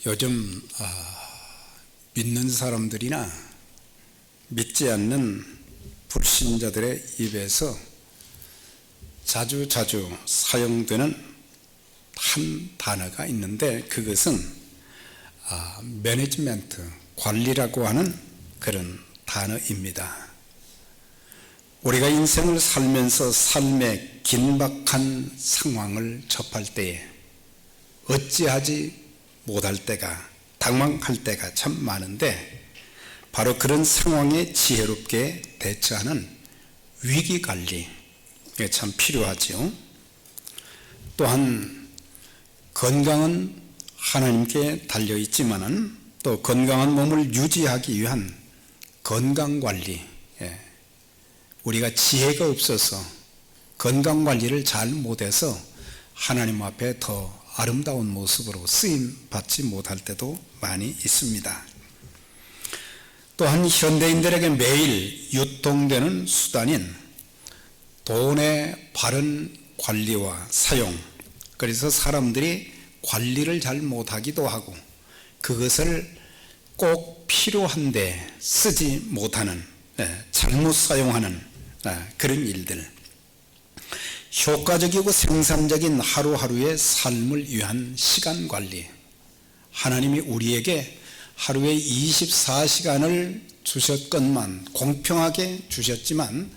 요즘 믿는 사람들이나 믿지 않는 불신자들의 입에서 자주 사용되는 한 단어가 있는데, 그것은 매니지먼트, 관리라고 하는 그런 단어입니다. 우리가 인생을 살면서 삶의 긴박한 상황을 접할 때에 어찌하지 못할 때가, 당황할 때가 참 많은데, 바로 그런 상황에 지혜롭게 대처하는 위기관리, 이게 참 필요하죠. 또한 건강은 하나님께 달려있지만은 또 건강한 몸을 유지하기 위한 건강관리, 우리가 지혜가 없어서 건강관리를 잘 못해서 하나님 앞에 더 아름다운 모습으로 쓰임받지 못할 때도 많이 있습니다. 또한 현대인들에게 매일 유통되는 수단인 돈의 바른 관리와 사용, 그래서 사람들이 관리를 잘 못하기도 하고 그것을 꼭 필요한데 쓰지 못하는, 잘못 사용하는 그런 일들, 효과적이고 생산적인 하루하루의 삶을 위한 시간관리, 하나님이 우리에게 하루에 24시간을 주셨건만, 공평하게 주셨지만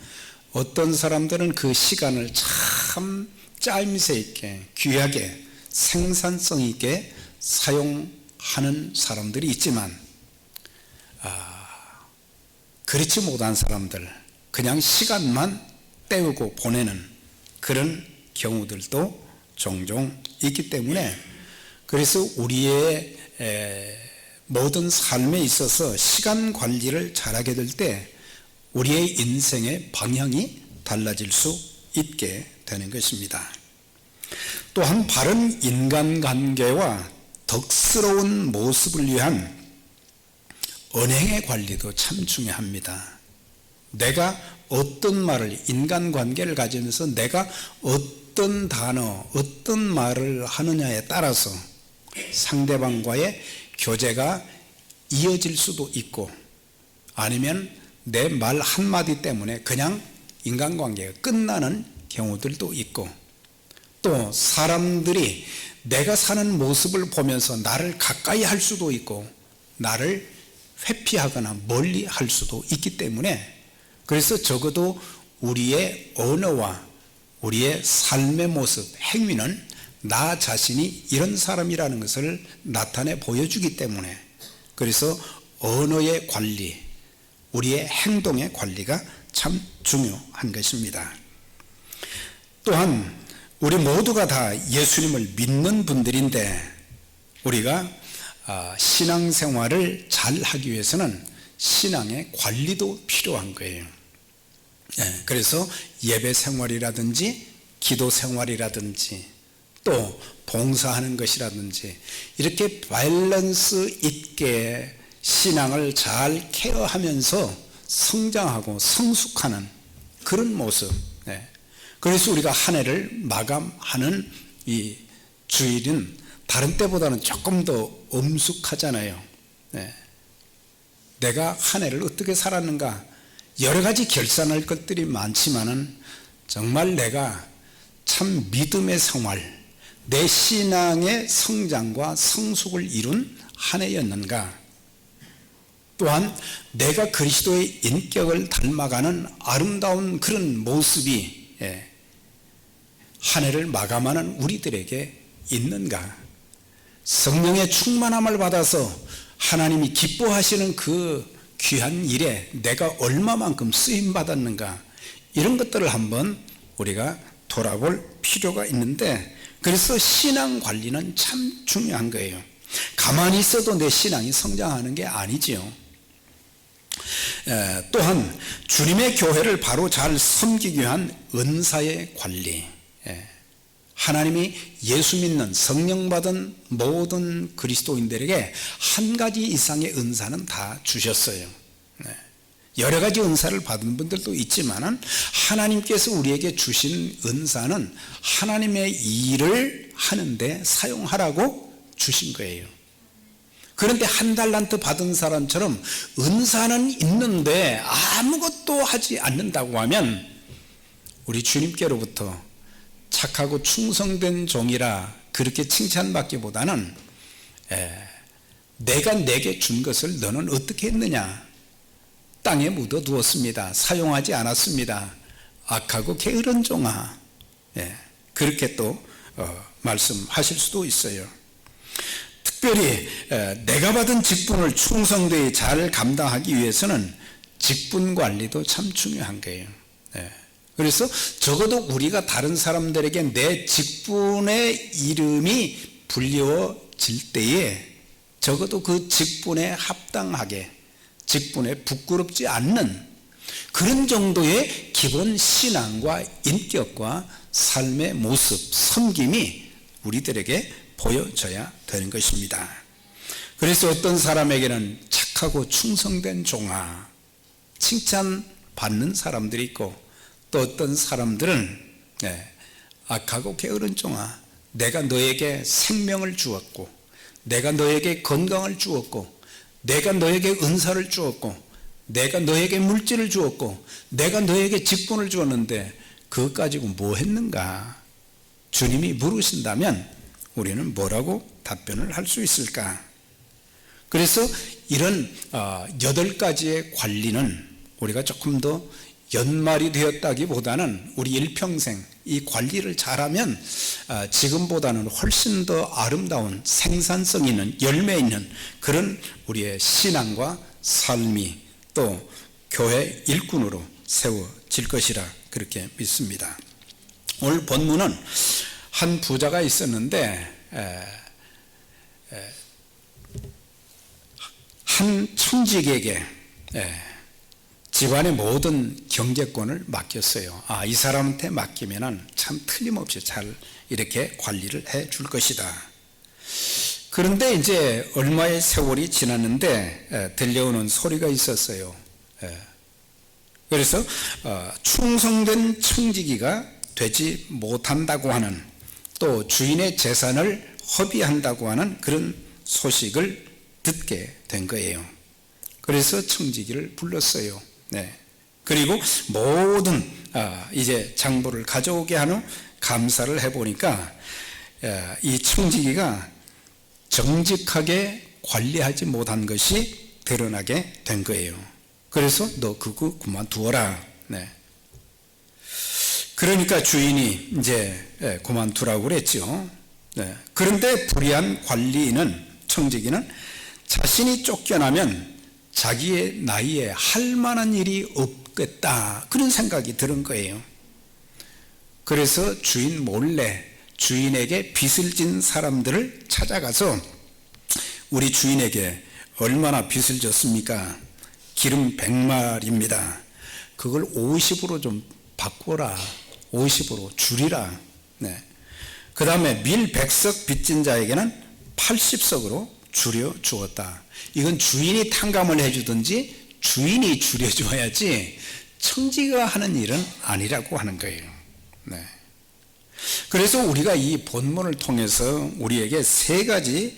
어떤 사람들은 그 시간을 참 짜임새 있게, 귀하게, 생산성 있게 사용하는 사람들이 있지만, 그렇지 못한 사람들, 그냥 시간만 때우고 보내는 그런 경우들도 종종 있기 때문에, 그래서 우리의 모든 삶에 있어서 시간 관리를 잘하게 될 때 우리의 인생의 방향이 달라질 수 있게 되는 것입니다. 또한 바른 인간관계와 덕스러운 모습을 위한 언행의 관리도 참 중요합니다. 내가 어떤 말을, 인간관계를 가지면서 내가 어떤 단어, 어떤 말을 하느냐에 따라서 상대방과의 교제가 이어질 수도 있고, 아니면 내 말 한마디 때문에 그냥 인간관계가 끝나는 경우들도 있고, 또 사람들이 내가 사는 모습을 보면서 나를 가까이 할 수도 있고 나를 회피하거나 멀리 할 수도 있기 때문에, 그래서 적어도 우리의 언어와 우리의 삶의 모습, 행위는 나 자신이 이런 사람이라는 것을 나타내 보여주기 때문에, 그래서 언어의 관리, 우리의 행동의 관리가 참 중요한 것입니다. 또한 우리 모두가 다 예수님을 믿는 분들인데, 우리가 신앙생활을 잘 하기 위해서는 신앙의 관리도 필요한 거예요. 그래서 예배 생활이라든지 기도 생활이라든지 또 봉사하는 것이라든지, 이렇게 밸런스 있게 신앙을 잘 케어하면서 성장하고 성숙하는 그런 모습, 그래서 우리가 한 해를 마감하는 이 주일은 다른 때보다는 조금 더 엄숙하잖아요. 내가 한 해를 어떻게 살았는가, 여러 가지 결산할 것들이 많지만은 정말 내가 참 믿음의 생활, 내 신앙의 성장과 성숙을 이룬 한 해였는가, 또한 내가 그리스도의 인격을 닮아가는 아름다운 그런 모습이 한 해를 마감하는 우리들에게 있는가, 성령의 충만함을 받아서 하나님이 기뻐하시는 그 귀한 일에 내가 얼마만큼 쓰임받았는가, 이런 것들을 한번 우리가 돌아볼 필요가 있는데, 그래서 신앙 관리는 참 중요한 거예요. 가만히 있어도 내 신앙이 성장하는 게 아니지요. 또한 주님의 교회를 바로 잘 섬기기 위한 은사의 관리, 하나님이 예수 믿는 성령 받은 모든 그리스도인들에게 한 가지 이상의 은사는 다 주셨어요. 여러 가지 은사를 받은 분들도 있지만 하나님께서 우리에게 주신 은사는 하나님의 일을 하는데 사용하라고 주신 거예요. 그런데 한 달란트 받은 사람처럼 은사는 있는데 아무것도 하지 않는다고 하면 우리 주님께로부터 착하고 충성된 종이라 그렇게 칭찬받기보다는 내가 내게 준 것을 너는 어떻게 했느냐, 땅에 묻어두었습니다, 사용하지 않았습니다, 악하고 게으른 종아, 그렇게 또 말씀하실 수도 있어요. 특별히 내가 받은 직분을 충성되이 잘 감당하기 위해서는 직분 관리도 참 중요한 거예요. 그래서 적어도 우리가 다른 사람들에게 내 직분의 이름이 불려질 때에 적어도 그 직분에 합당하게, 직분에 부끄럽지 않는 그런 정도의 기본 신앙과 인격과 삶의 모습, 섬김이 우리들에게 보여져야 되는 것입니다. 그래서 어떤 사람에게는 착하고 충성된 종아, 칭찬받는 사람들이 있고, 또 어떤 사람들은 악하고 게으른 종아, 내가 너에게 생명을 주었고, 내가 너에게 건강을 주었고, 내가 너에게 은사를 주었고, 내가 너에게 물질을 주었고, 내가 너에게 직분을 주었는데 그것 가지고 뭐 했는가? 주님이 물으신다면 우리는 뭐라고 답변을 할 수 있을까? 그래서 이런 8가지의 관리는 우리가 조금 더 연말이 되었다기보다는 우리 일평생 이 관리를 잘하면 지금보다는 훨씬 더 아름다운 생산성 있는, 열매 있는 그런 우리의 신앙과 삶이 또 교회 일꾼으로 세워질 것이라 그렇게 믿습니다. 오늘 본문은 한 부자가 있었는데 한 천직에게 집안의 모든 경제권을 맡겼어요. 이 사람한테 맡기면 참 틀림없이 잘 이렇게 관리를 해 줄 것이다. 그런데 이제 얼마의 세월이 지났는데 들려오는 소리가 있었어요. 그래서 충성된 청지기가 되지 못한다고 하는, 또 주인의 재산을 허비한다고 하는 그런 소식을 듣게 된 거예요. 그래서 청지기를 불렀어요. 그리고 모든 이제 장부를 가져오게 한 후 감사를 해보니까 이 청지기가 정직하게 관리하지 못한 것이 드러나게 된 거예요. 그래서 너 그거 그만두어라. 그러니까 주인이 이제 그만두라고 그랬죠. 그런데 불의한 관리인은, 청지기는 자신이 쫓겨나면 자기의 나이에 할 만한 일이 없겠다, 그런 생각이 드는 거예요. 그래서 주인 몰래 주인에게 빚을 진 사람들을 찾아가서 우리 주인에게 얼마나 빚을 졌습니까? 기름 100마리입니다. 그걸 50으로 좀 바꿔라. 50으로 줄이라. 그 다음에 밀 100석 빚진 자에게는 80석으로 줄여 주었다. 이건 주인이 탕감을 해주든지 주인이 줄여줘야지 청지가 하는 일은 아니라고 하는 거예요. 그래서 우리가 이 본문을 통해서 우리에게 3가지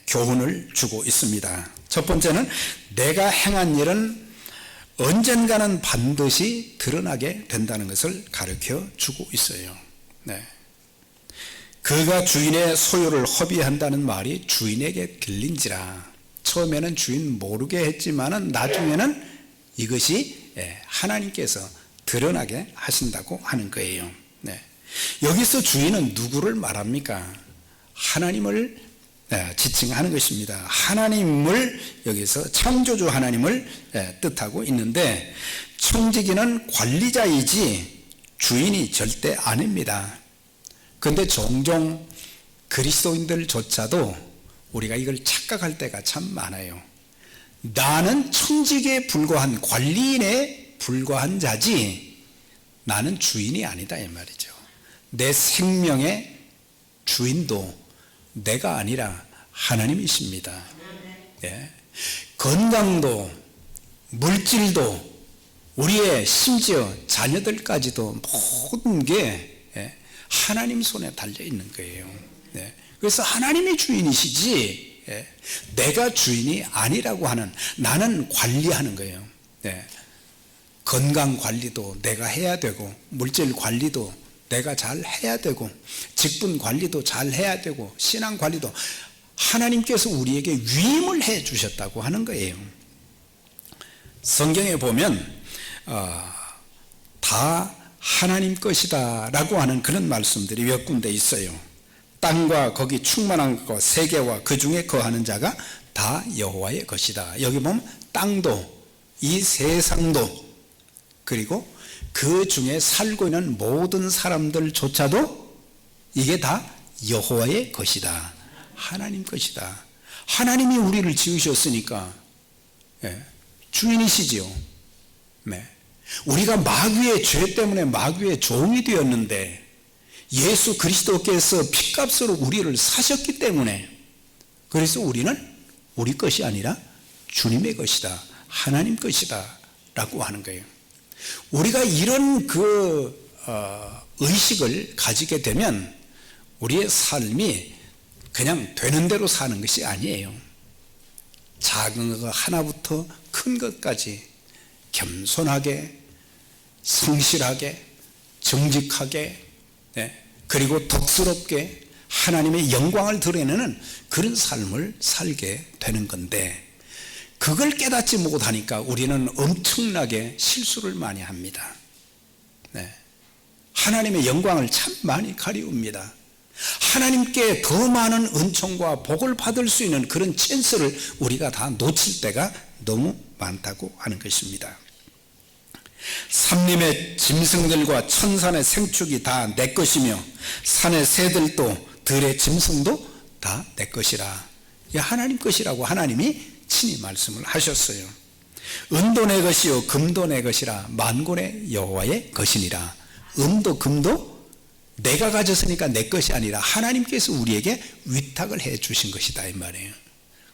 교훈을 주고 있습니다. 첫 번째는 내가 행한 일은 언젠가는 반드시 드러나게 된다는 것을 가르쳐 주고 있어요. 그가 주인의 소유를 허비한다는 말이 주인에게 들린지라. 처음에는 주인 모르게 했지만은 나중에는 이것이 하나님께서 드러나게 하신다고 하는 거예요. 여기서 주인은 누구를 말합니까? 하나님을 지칭하는 것입니다. 하나님을, 여기서 창조주 하나님을 뜻하고 있는데, 청지기는 관리자이지 주인이 절대 아닙니다. 그런데 종종 그리스도인들조차도 우리가 이걸 착각할 때가 참 많아요. 나는 청지기에 불과한, 관리인에 불과한 자지 나는 주인이 아니다, 이 말이죠. 내 생명의 주인도 내가 아니라 하나님이십니다. 건강도 물질도 우리의 심지어 자녀들까지도 모든 게 하나님 손에 달려 있는 거예요. 그래서 하나님이 주인이시지 내가 주인이 아니라고 하는, 나는 관리하는 거예요. 건강 관리도 내가 해야 되고, 물질 관리도 내가 잘 해야 되고, 직분 관리도 잘 해야 되고, 신앙 관리도 하나님께서 우리에게 위임을 해 주셨다고 하는 거예요. 성경에 보면 다 하나님 것이다 라고 하는 그런 말씀들이 몇 군데 있어요. 땅과 거기 충만한 것, 세계와 그 중에 거하는 자가 다 여호와의 것이다. 여기 보면 땅도, 이 세상도, 그리고 그 중에 살고 있는 모든 사람들조차도 이게 다 여호와의 것이다. 하나님 것이다. 하나님이 우리를 지으셨으니까 주인이시지요. 우리가 마귀의 죄 때문에 마귀의 종이 되었는데 예수 그리스도께서 핏값으로 우리를 사셨기 때문에, 그래서 우리는 우리 것이 아니라 주님의 것이다, 하나님 것이다 라고 하는 거예요. 우리가 이런 의식을 가지게 되면 우리의 삶이 그냥 되는 대로 사는 것이 아니에요. 작은 것 하나부터 큰 것까지 겸손하게, 성실하게, 정직하게, 그리고 덕스럽게 하나님의 영광을 드러내는 그런 삶을 살게 되는 건데, 그걸 깨닫지 못하니까 우리는 엄청나게 실수를 많이 합니다. 하나님의 영광을 참 많이 가리웁니다. 하나님께 더 많은 은총과 복을 받을 수 있는 그런 찬스를 우리가 다 놓칠 때가 너무 많다고 하는 것입니다. 산림의 짐승들과 천산의 생축이 다 내 것이며 산의 새들도 들의 짐승도 다 내 것이라. 하나님 것이라고 하나님이 친히 말씀을 하셨어요. 은도 내 것이요 금도 내 것이라. 만군의 여호와의 것이니라. 은도 금도 내가 가졌으니까 내 것이 아니라 하나님께서 우리에게 위탁을 해 주신 것이다 이 말이에요.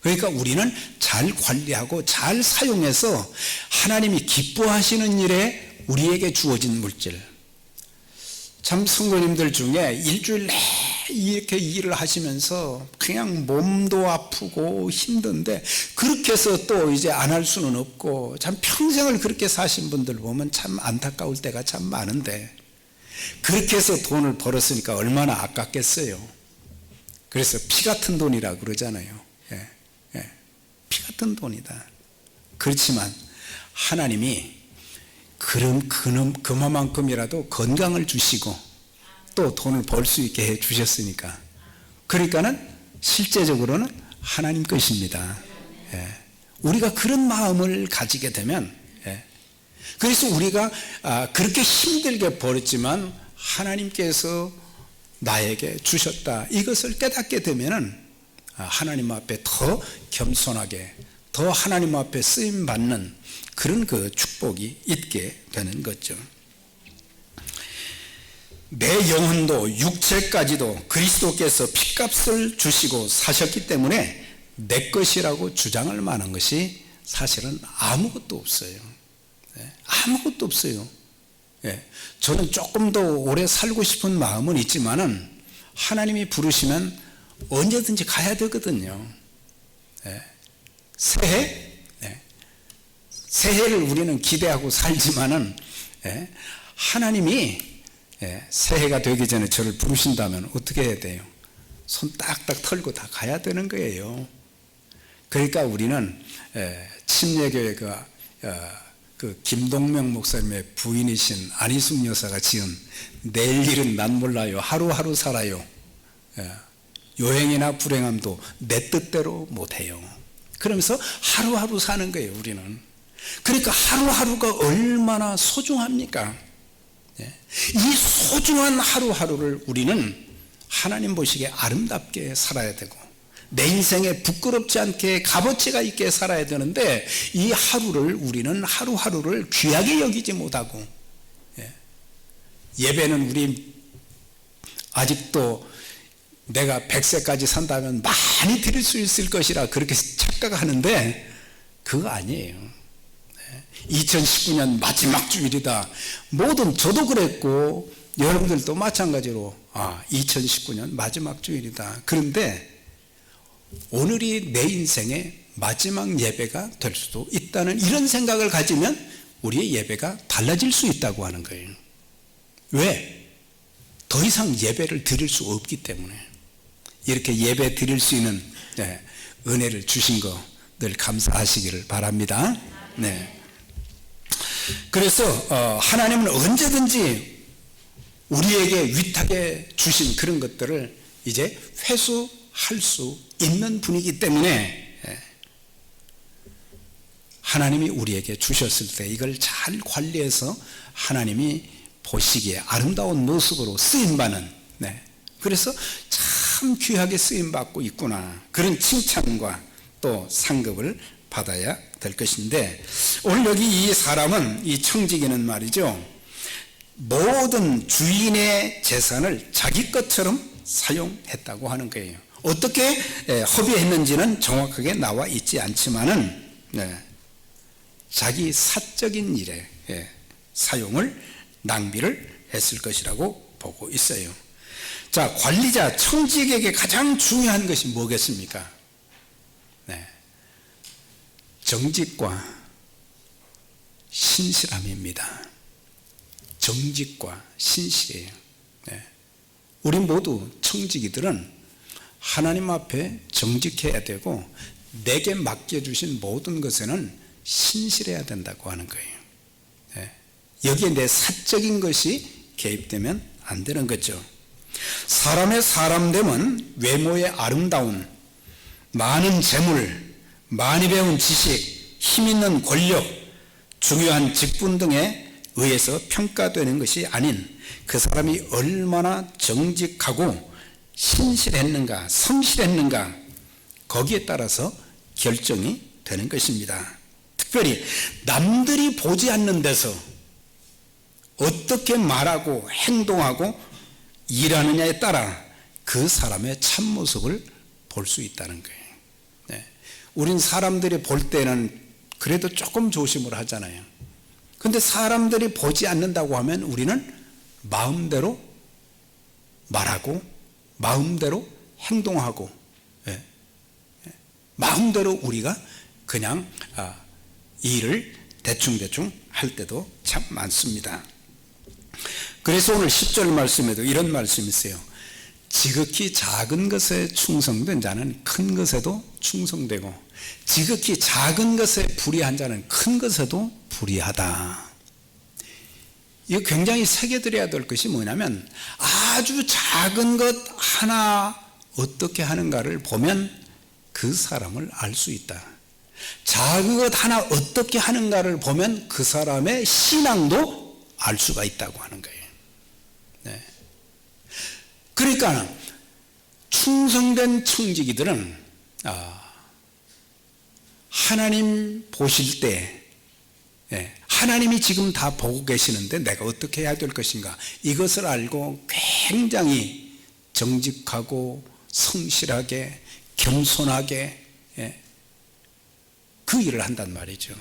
그러니까 우리는 잘 관리하고 잘 사용해서 하나님이 기뻐하시는 일에 우리에게 주어진 물질, 참 성도님들 중에 일주일 내내 이렇게 일을 하시면서 그냥 몸도 아프고 힘든데 그렇게 해서 또 이제 안 할 수는 없고, 참 평생을 그렇게 사신 분들 보면 참 안타까울 때가 참 많은데, 그렇게 해서 돈을 벌었으니까 얼마나 아깝겠어요. 그래서 피 같은 돈이라 그러잖아요. 피 같은 돈이다. 그렇지만 하나님이 그만큼이라도 건강을 주시고 또 돈을 벌 수 있게 해 주셨으니까, 그러니까는 실제적으로는 하나님 것입니다. 우리가 그런 마음을 가지게 되면, 그래서 우리가 그렇게 힘들게 벌었지만 하나님께서 나에게 주셨다, 이것을 깨닫게 되면은 하나님 앞에 더 겸손하게, 더 하나님 앞에 쓰임 받는 그런 그 축복이 있게 되는 거죠. 내 영혼도 육체까지도 그리스도께서 핏값을 주시고 사셨기 때문에 내 것이라고 주장할 만한 것이 사실은 아무것도 없어요. 아무것도 없어요. 저는 조금 더 오래 살고 싶은 마음은 있지만은 하나님이 부르시면 언제든지 가야 되거든요. 새해를 우리는 기대하고 살지만은 하나님이 새해가 되기 전에 저를 부르신다면 어떻게 해야 돼요? 손 딱딱 털고 다 가야 되는 거예요. 그러니까 우리는 침례교회가 그 김동명 목사님의 부인이신 안희숙 여사가 지은 내일 일은 난 몰라요, 하루하루 살아요, 요행이나 불행함도 내 뜻대로 못해요. 그러면서 하루하루 사는 거예요 우리는. 그러니까 하루하루가 얼마나 소중합니까? 이 소중한 하루하루를 우리는 하나님 보시기에 아름답게 살아야 되고, 내 인생에 부끄럽지 않게 값어치가 있게 살아야 되는데, 이 하루를 우리는 하루하루를 귀하게 여기지 못하고, 예배는 우리 아직도 내가 100세까지 산다면 많이 드릴 수 있을 것이라 그렇게 착각하는데 그거 아니에요. 2019년 마지막 주일이다. 저도 그랬고 여러분들도 마찬가지로 2019년 마지막 주일이다. 그런데 오늘이 내 인생의 마지막 예배가 될 수도 있다는 이런 생각을 가지면 우리의 예배가 달라질 수 있다고 하는 거예요. 왜? 더 이상 예배를 드릴 수 없기 때문에. 이렇게 예배 드릴 수 있는 은혜를 주신 거 늘 감사하시기를 바랍니다. 네. 그래서 하나님은 언제든지 우리에게 위탁해 주신 그런 것들을 이제 회수할 수 있는 분이기 때문에 하나님이 우리에게 주셨을 때 이걸 잘 관리해서 하나님이 보시기에 아름다운 모습으로 쓰임받는, 그래서 참 귀하게 쓰임받고 있구나, 그런 칭찬과 또 상급을 받아야 될 것인데, 오늘 여기 이 사람은, 이 청지기는 말이죠, 모든 주인의 재산을 자기 것처럼 사용했다고 하는 거예요. 어떻게 허비했는지는 정확하게 나와 있지 않지만은 자기 사적인 일에 사용을, 낭비를 했을 것이라고 보고 있어요. 자, 관리자 청지기에게 가장 중요한 것이 뭐겠습니까? 정직과 신실함입니다. 정직과 신실이에요. 우리 모두 청지기들은 하나님 앞에 정직해야 되고 내게 맡겨주신 모든 것에는 신실해야 된다고 하는 거예요. 여기에 내 사적인 것이 개입되면 안 되는 거죠. 사람의 사람됨은 외모의 아름다움, 많은 재물, 많이 배운 지식, 힘 있는 권력, 중요한 직분 등에 의해서 평가되는 것이 아닌 그 사람이 얼마나 정직하고 신실했는가, 성실했는가, 거기에 따라서 결정이 되는 것입니다. 특별히 남들이 보지 않는 데서 어떻게 말하고 행동하고 일하느냐에 따라 그 사람의 참모습을 볼 수 있다는 거예요. 우린 사람들이 볼 때는 그래도 조금 조심을 하잖아요. 그런데 사람들이 보지 않는다고 하면 우리는 마음대로 말하고 마음대로 행동하고 마음대로 우리가 그냥 일을 대충대충 할 때도 참 많습니다. 그래서 오늘 10절 말씀에도 이런 말씀이 있어요. 지극히 작은 것에 충성된 자는 큰 것에도 충성되고 지극히 작은 것에 불의한 자는 큰 것에도 불의하다. 이거 굉장히 새겨드려야 될 것이 뭐냐면, 아주 작은 것 하나 어떻게 하는가를 보면 그 사람을 알 수 있다. 작은 것 하나 어떻게 하는가를 보면 그 사람의 신앙도 알 수가 있다고 하는 거예요. 그러니까 충성된 청지기들은 하나님 보실 때 하나님이 지금 다 보고 계시는데 내가 어떻게 해야 될 것인가, 이것을 알고 굉장히 정직하고 성실하게 겸손하게 그 일을 한단 말이죠.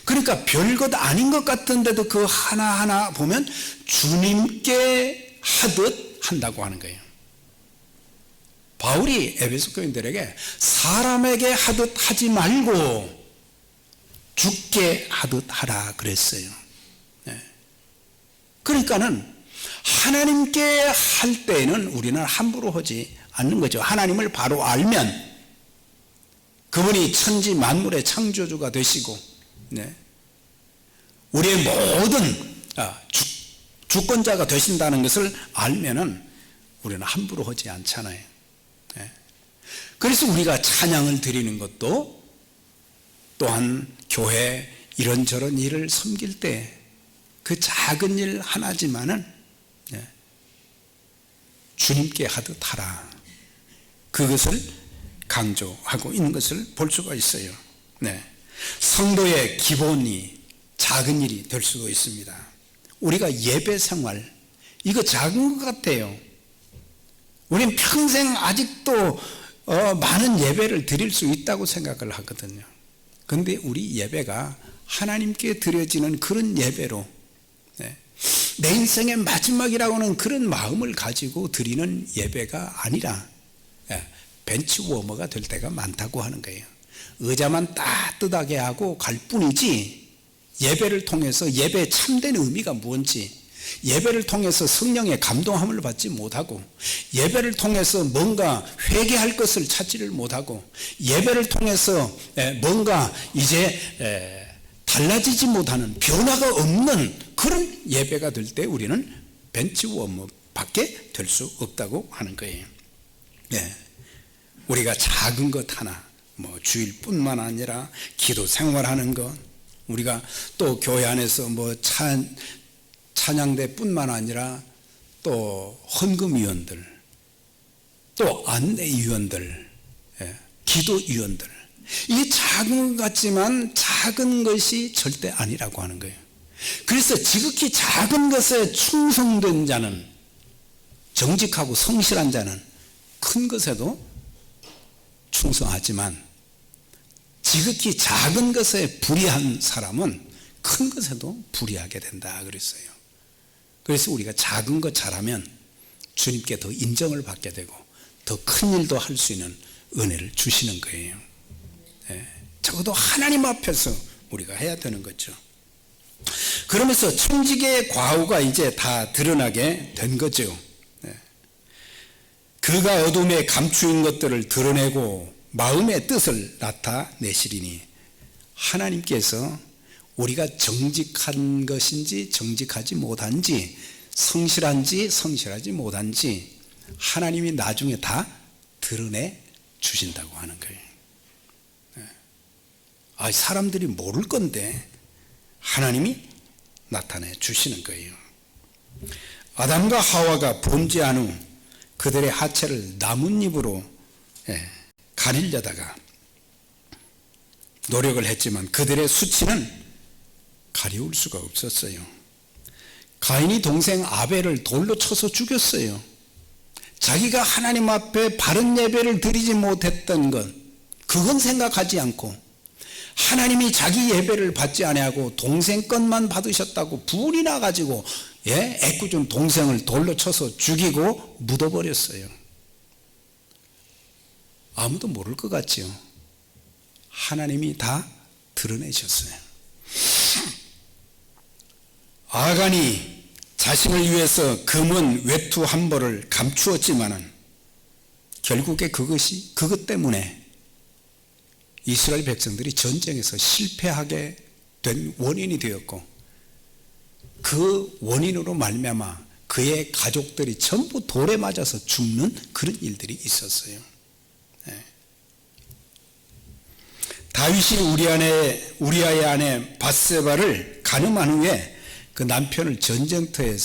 그러니까 별것 아닌 것 같은데도 그 하나하나 보면 주님께 하듯 한다고 하는 거예요. 바울이 에베소 교인들에게 사람에게 하듯 하지 말고 주께 하듯 하라 그랬어요. 그러니까는 하나님께 할 때에는 우리는 함부로 하지 않는 거죠. 하나님을 바로 알면 그분이 천지 만물의 창조주가 되시고 우리의 모든 주권자가 되신다는 것을 알면은 우리는 함부로 하지 않잖아요. 그래서 우리가 찬양을 드리는 것도 또한 교회 이런저런 일을 섬길 때 그 작은 일 하나지만은 주님께 하듯 하라, 그것을 강조하고 있는 것을 볼 수가 있어요. 성도의 기본이 작은 일이 될 수도 있습니다. 우리가 예배 생활, 이거 작은 것 같아요. 우리는 평생 아직도 많은 예배를 드릴 수 있다고 생각을 하거든요. 그런데 우리 예배가 하나님께 드려지는 그런 예배로 내 인생의 마지막이라고는 그런 마음을 가지고 드리는 예배가 아니라 벤치워머가 될 때가 많다고 하는 거예요. 의자만 따뜻하게 하고 갈 뿐이지 예배를 통해서 예배의 참된 의미가 무엇인지, 예배를 통해서 성령의 감동함을 받지 못하고, 예배를 통해서 뭔가 회개할 것을 찾지를 못하고, 예배를 통해서 뭔가 이제 달라지지 못하는, 변화가 없는 그런 예배가 될 때 우리는 벤치워머밖에 될 수 없다고 하는 거예요. 우리가 작은 것 하나, 주일뿐만 아니라 기도 생활하는 것, 우리가 또 교회 안에서 찬양대뿐만 아니라 또 헌금위원들, 또 안내위원들, 기도위원들, 이 작은 것 같지만 작은 것이 절대 아니라고 하는 거예요. 그래서 지극히 작은 것에 충성된 자는, 정직하고 성실한 자는 큰 것에도 충성하지만, 지극히 작은 것에 불의한 사람은 큰 것에도 불의하게 된다 그랬어요. 그래서 우리가 작은 것 잘하면 주님께 더 인정을 받게 되고 더 큰 일도 할 수 있는 은혜를 주시는 거예요. 적어도 하나님 앞에서 우리가 해야 되는 거죠. 그러면서 청지기의 과오가 이제 다 드러나게 된 거죠. 그가 어둠에 감추인 것들을 드러내고 마음의 뜻을 나타내시리니, 하나님께서 우리가 정직한 것인지 정직하지 못한지, 성실한지 성실하지 못한지 하나님이 나중에 다 드러내 주신다고 하는 거예요. 사람들이 모를 건데 하나님이 나타내 주시는 거예요. 아담과 하와가 범죄한 후 그들의 하체를 나뭇잎으로 가리려다가 노력을 했지만 그들의 수치는 가리울 수가 없었어요. 가인이 동생 아벨을 돌로 쳐서 죽였어요. 자기가 하나님 앞에 바른 예배를 드리지 못했던 것, 그건 생각하지 않고 하나님이 자기 예배를 받지 아니하고 동생 것만 받으셨다고 불이 나가지고 애꿎은 동생을 돌로 쳐서 죽이고 묻어버렸어요. 아무도 모를 것 같지요. 하나님이 다 드러내셨어요. 아간이 자신을 위해서 금은 외투 한 벌을 감추었지만은 결국에 그것 때문에 이스라엘 백성들이 전쟁에서 실패하게 된 원인이 되었고, 그 원인으로 말미암아 그의 가족들이 전부 돌에 맞아서 죽는 그런 일들이 있었어요. 다윗이 우리아의 아내 밧세바를 간음한 후에 그 남편을 전쟁터에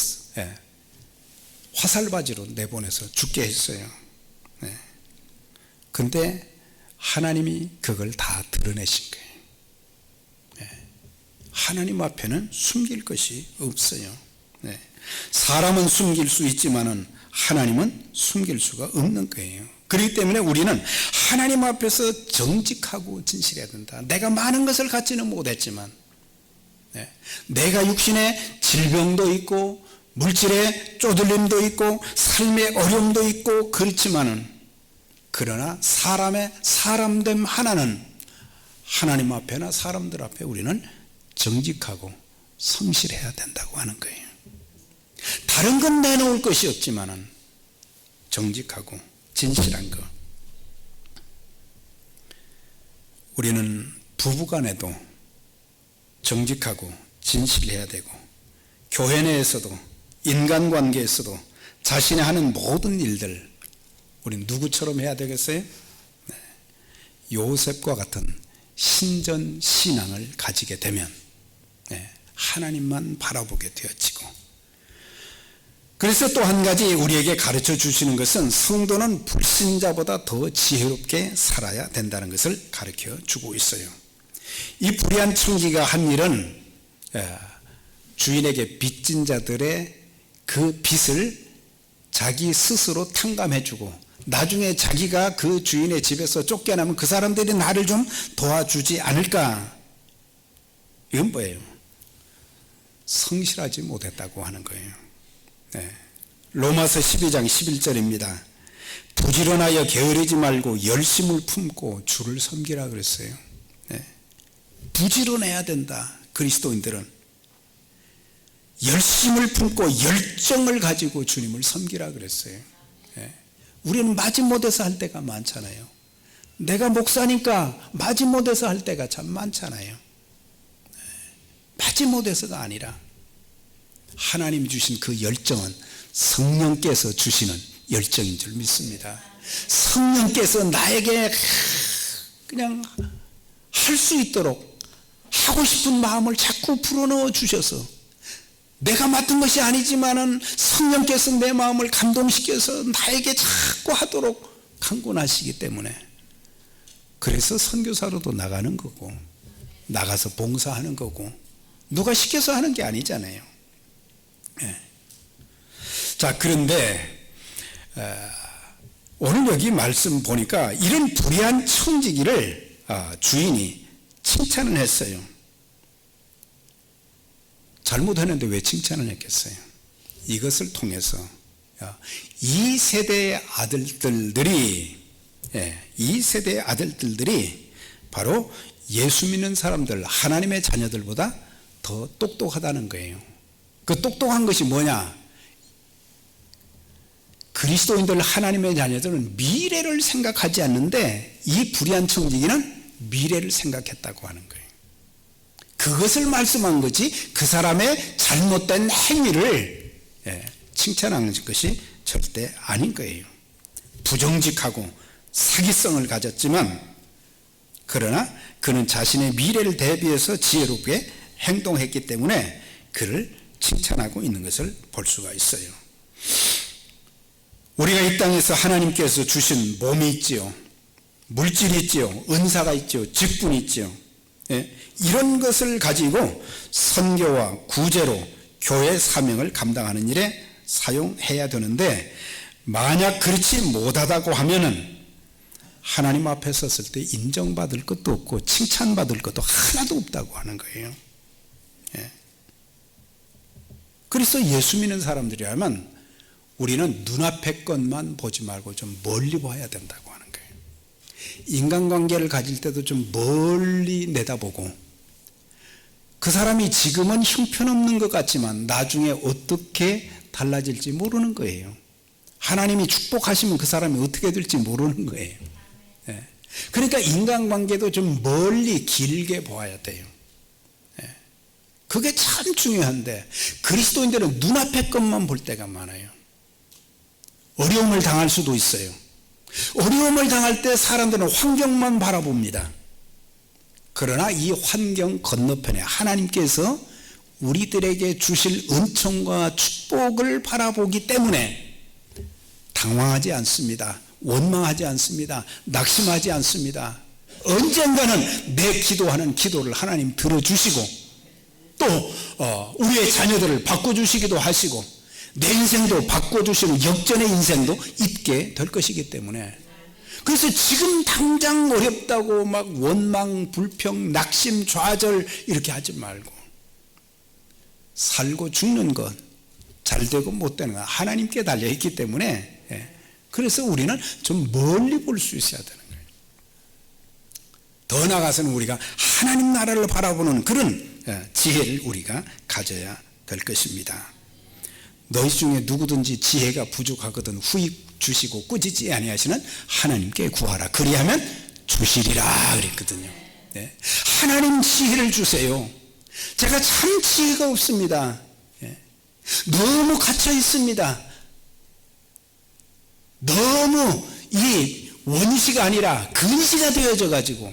화살바지로 내보내서 죽게 했어요. 근데 하나님이 그걸 다 드러내신 거예요. 하나님 앞에는 숨길 것이 없어요. 사람은 숨길 수 있지만은 하나님은 숨길 수가 없는 거예요. 그렇기 때문에 우리는 하나님 앞에서 정직하고 진실해야 된다. 내가 많은 것을 갖지는 못했지만, 내가 육신에 질병도 있고 물질의 쪼들림도 있고 삶의 어려움도 있고 그렇지만은, 그러나 사람됨 하나는 하나님 앞에나 사람들 앞에 우리는 정직하고 성실해야 된다고 하는 거예요. 다른 건 내놓을 것이 없지만은 정직하고 진실한 것. 우리는 부부간에도 정직하고 진실해야 되고, 교회 내에서도 인간관계에서도 자신이 하는 모든 일들, 우리는 누구처럼 해야 되겠어요? 요셉과 같은 신전 신앙을 가지게 되면 하나님만 바라보게 되어지고, 그래서 또 한 가지 우리에게 가르쳐 주시는 것은 성도는 불신자보다 더 지혜롭게 살아야 된다는 것을 가르쳐 주고 있어요. 이 불의한 청지기가 한 일은 주인에게 빚진 자들의 그 빚을 자기 스스로 탕감해 주고, 나중에 자기가 그 주인의 집에서 쫓겨나면 그 사람들이 나를 좀 도와주지 않을까. 이건 뭐예요? 성실하지 못했다고 하는 거예요. 로마서 12장 11절입니다. 부지런하여 게으르지 말고 열심을 품고 주를 섬기라 그랬어요. 부지런해야 된다. 그리스도인들은 열심을 품고 열정을 가지고 주님을 섬기라 그랬어요. 우리는 마지못해서 할 때가 많잖아요. 내가 목사니까 마지못해서 할 때가 참 많잖아요. 마지못해서가 아니라 하나님이 주신 그 열정은 성령께서 주시는 열정인 줄 믿습니다. 성령께서 나에게 그냥 할 수 있도록 하고 싶은 마음을 자꾸 불어넣어 주셔서, 내가 맡은 것이 아니지만은 성령께서 내 마음을 감동시켜서 나에게 자꾸 하도록 강권하시기 때문에, 그래서 선교사로도 나가는 거고 나가서 봉사하는 거고, 누가 시켜서 하는 게 아니잖아요. 자, 그런데 오늘 여기 말씀 보니까 이런 불의한 청지기를 주인이 칭찬을 했어요. 잘못했는데 왜 칭찬을 했겠어요? 이것을 통해서 이 세대의 아들들이 바로 예수 믿는 사람들, 하나님의 자녀들보다 더 똑똑하다는 거예요. 그 똑똑한 것이 뭐냐? 그리스도인들, 하나님의 자녀들은 미래를 생각하지 않는데 이 불의한 청지기는 미래를 생각했다고 하는 거예요. 그것을 말씀한 거지 그 사람의 잘못된 행위를 칭찬하는 것이 절대 아닌 거예요. 부정직하고 사기성을 가졌지만, 그러나 그는 자신의 미래를 대비해서 지혜롭게 행동했기 때문에 그를 칭찬하고 있는 것을 볼 수가 있어요. 우리가 이 땅에서 하나님께서 주신 몸이 있지요, 물질이 있지요, 은사가 있지요, 직분이 있지요. 이런 것을 가지고 선교와 구제로 교회 사명을 감당하는 일에 사용해야 되는데, 만약 그렇지 못하다고 하면은 하나님 앞에 섰을 때 인정받을 것도 없고 칭찬받을 것도 하나도 없다고 하는 거예요. 그래서 예수 믿는 사람들이라면 우리는 눈앞의 것만 보지 말고 좀 멀리 봐야 된다고 하는 거예요. 인간관계를 가질 때도 좀 멀리 내다보고, 그 사람이 지금은 형편없는 것 같지만 나중에 어떻게 달라질지 모르는 거예요. 하나님이 축복하시면 그 사람이 어떻게 될지 모르는 거예요. 그러니까 인간관계도 좀 멀리 길게 보아야 돼요. 그게 참 중요한데 그리스도인들은 눈앞의 것만 볼 때가 많아요. 어려움을 당할 수도 있어요. 어려움을 당할 때 사람들은 환경만 바라봅니다. 그러나 이 환경 건너편에 하나님께서 우리들에게 주실 은총과 축복을 바라보기 때문에 당황하지 않습니다. 원망하지 않습니다. 낙심하지 않습니다. 언젠가는 내 기도하는 기도를 하나님 들어주시고, 또 우리의 자녀들을 바꿔주시기도 하시고, 내 인생도 바꿔주시는 역전의 인생도 있게 될 것이기 때문에, 그래서 지금 당장 어렵다고 막 원망, 불평, 낙심, 좌절 이렇게 하지 말고, 살고 죽는 것, 잘 되고 못 되는 것 하나님께 달려있기 때문에, 그래서 우리는 좀 멀리 볼 수 있어야 되는 거예요. 더 나아가서는 우리가 하나님 나라를 바라보는 그런 지혜를 우리가 가져야 될 것입니다. 너희 중에 누구든지 지혜가 부족하거든 후익 주시고 꾸짖지 아니하시는 하나님께 구하라. 그리하면 주시리라 그랬거든요. 하나님 지혜를 주세요. 제가 참 지혜가 없습니다. 너무 갇혀 있습니다. 너무 이 원시가 아니라 근시가 되어져 가지고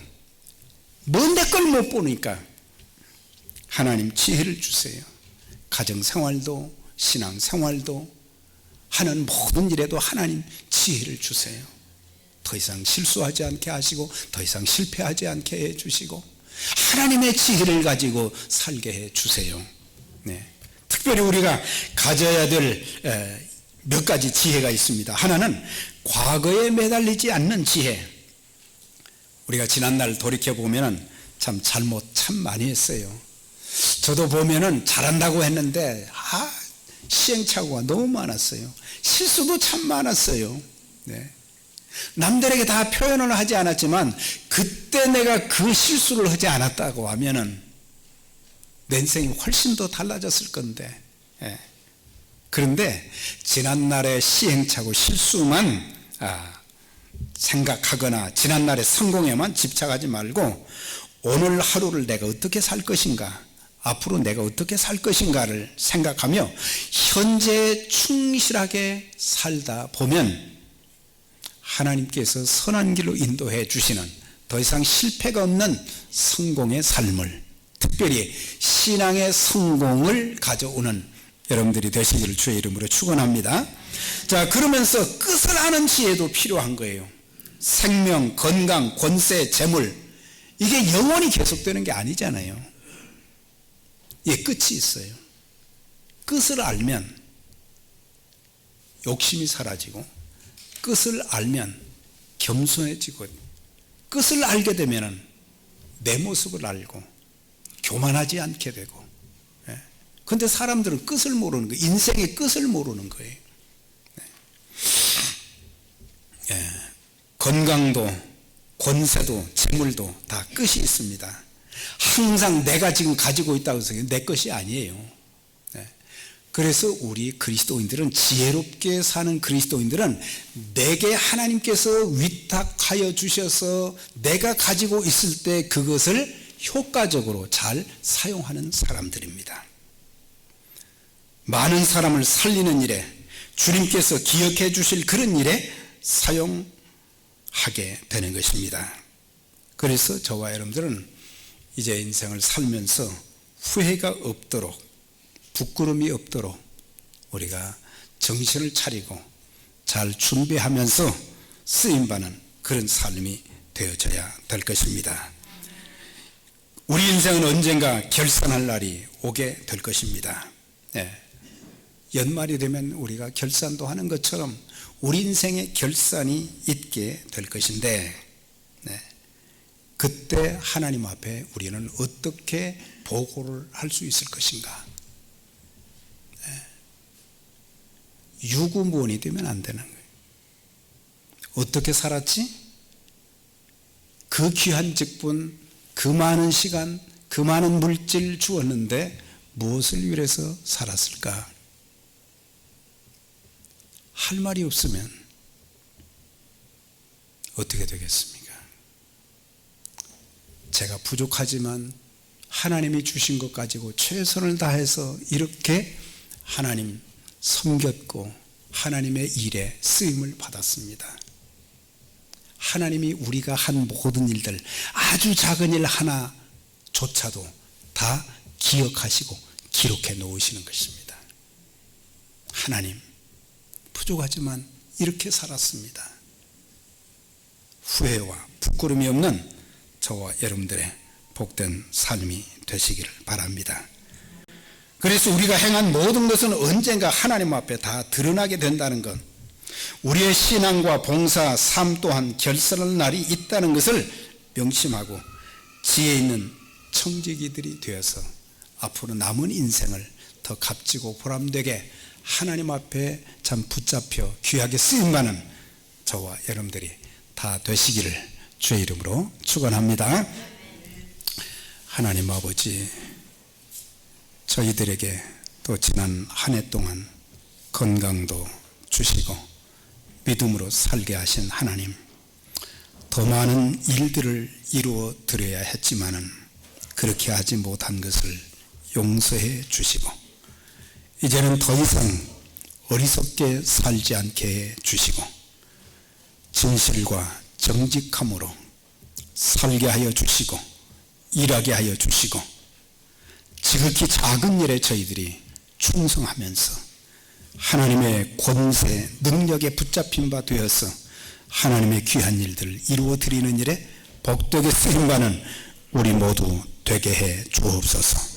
먼 데 걸 못 보니까 하나님 지혜를 주세요. 가정생활도 신앙생활도 하는 모든 일에도 하나님 지혜를 주세요. 더 이상 실수하지 않게 하시고 더 이상 실패하지 않게 해주시고 하나님의 지혜를 가지고 살게 해주세요. 특별히 우리가 가져야 될 몇 가지 지혜가 있습니다. 하나는 과거에 매달리지 않는 지혜. 우리가 지난날 돌이켜보면 참 잘못 참 많이 했어요. 저도 보면은 잘한다고 했는데 시행착오가 너무 많았어요. 실수도 참 많았어요. 남들에게 다 표현을 하지 않았지만 그때 내가 그 실수를 하지 않았다고 하면은 내 인생이 훨씬 더 달라졌을 건데, 그런데 지난날의 시행착오 실수만 생각하거나 지난날의 성공에만 집착하지 말고 오늘 하루를 내가 어떻게 살 것인가, 앞으로 내가 어떻게 살 것인가를 생각하며 현재에 충실하게 살다 보면 하나님께서 선한 길로 인도해 주시는 더 이상 실패가 없는 성공의 삶을, 특별히 신앙의 성공을 가져오는 여러분들이 되시기를 주의 이름으로 축원합니다. 자, 그러면서 끝을 아는 지혜도 필요한 거예요. 생명, 건강, 권세, 재물, 이게 영원히 계속되는 게 아니잖아요. 끝이 있어요. 끝을 알면 욕심이 사라지고, 끝을 알면 겸손해지고, 끝을 알게 되면 내 모습을 알고 교만하지 않게 되고. 그런데 사람들은 끝을 모르는 거예요. 인생의 끝을 모르는 거예요. 건강도 권세도 재물도 다 끝이 있습니다. 항상 내가 지금 가지고 있다고 해서 내 것이 아니에요. 그래서 우리 그리스도인들은, 지혜롭게 사는 그리스도인들은 내게 하나님께서 위탁하여 주셔서 내가 가지고 있을 때 그것을 효과적으로 잘 사용하는 사람들입니다. 많은 사람을 살리는 일에, 주님께서 기억해 주실 그런 일에 사용하게 되는 것입니다. 그래서 저와 여러분들은 이제 인생을 살면서 후회가 없도록, 부끄러움이 없도록 우리가 정신을 차리고 잘 준비하면서 쓰임받는 그런 삶이 되어져야 될 것입니다. 우리 인생은 언젠가 결산할 날이 오게 될 것입니다. 연말이 되면 우리가 결산도 하는 것처럼 우리 인생의 결산이 있게 될 것인데, 그때 하나님 앞에 우리는 어떻게 보고를 할 수 있을 것인가? 유구무원이 되면 안 되는 거예요. 어떻게 살았지? 그 귀한 직분, 그 많은 시간, 그 많은 물질 주었는데 무엇을 위해서 살았을까? 할 말이 없으면 어떻게 되겠습니까? 제가 부족하지만 하나님이 주신 것 가지고 최선을 다해서 이렇게 하나님 섬겼고 하나님의 일에 쓰임을 받았습니다. 하나님이 우리가 한 모든 일들, 아주 작은 일 하나조차도 다 기억하시고 기록해 놓으시는 것입니다. 하나님, 부족하지만 이렇게 살았습니다. 후회와 부끄러움이 없는 저와 여러분들의 복된 삶이 되시기를 바랍니다. 그래서 우리가 행한 모든 것은 언젠가 하나님 앞에 다 드러나게 된다는 것, 우리의 신앙과 봉사, 삶 또한 결산할 날이 있다는 것을 명심하고 지혜 있는 청지기들이 되어서 앞으로 남은 인생을 더 값지고 보람되게 하나님 앞에 참 붙잡혀 귀하게 쓰임받는 저와 여러분들이 다 되시기를 주의 이름으로 축원합니다. 하나님 아버지, 저희들에게 또 지난 한 해 동안 건강도 주시고 믿음으로 살게 하신 하나님, 더 많은 일들을 이루어 드려야 했지만은 그렇게 하지 못한 것을 용서해 주시고 이제는 더 이상 어리석게 살지 않게 해 주시고 진실과 정직함으로 살게 하여 주시고 일하게 하여 주시고 지극히 작은 일에 저희들이 충성하면서 하나님의 권세, 능력에 붙잡힌 바 되어서 하나님의 귀한 일들을 이루어 드리는 일에 복되게 쓰임받는 우리 모두 되게 해 주옵소서.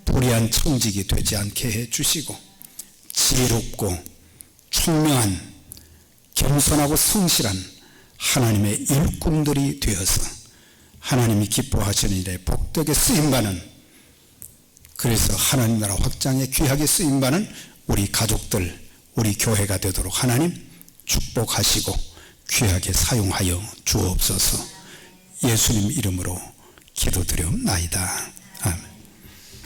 불의한 청직이 되지 않게 해 주시고 지혜롭고 총명한 겸손하고 성실한 하나님의 일꾼들이 되어서 하나님이 기뻐하시는 일에 복되게 쓰임받는, 그래서 하나님 나라 확장에 귀하게 쓰임받는 우리 가족들, 우리 교회가 되도록 하나님 축복하시고 귀하게 사용하여 주옵소서. 예수님 이름으로 기도드려옵나이다.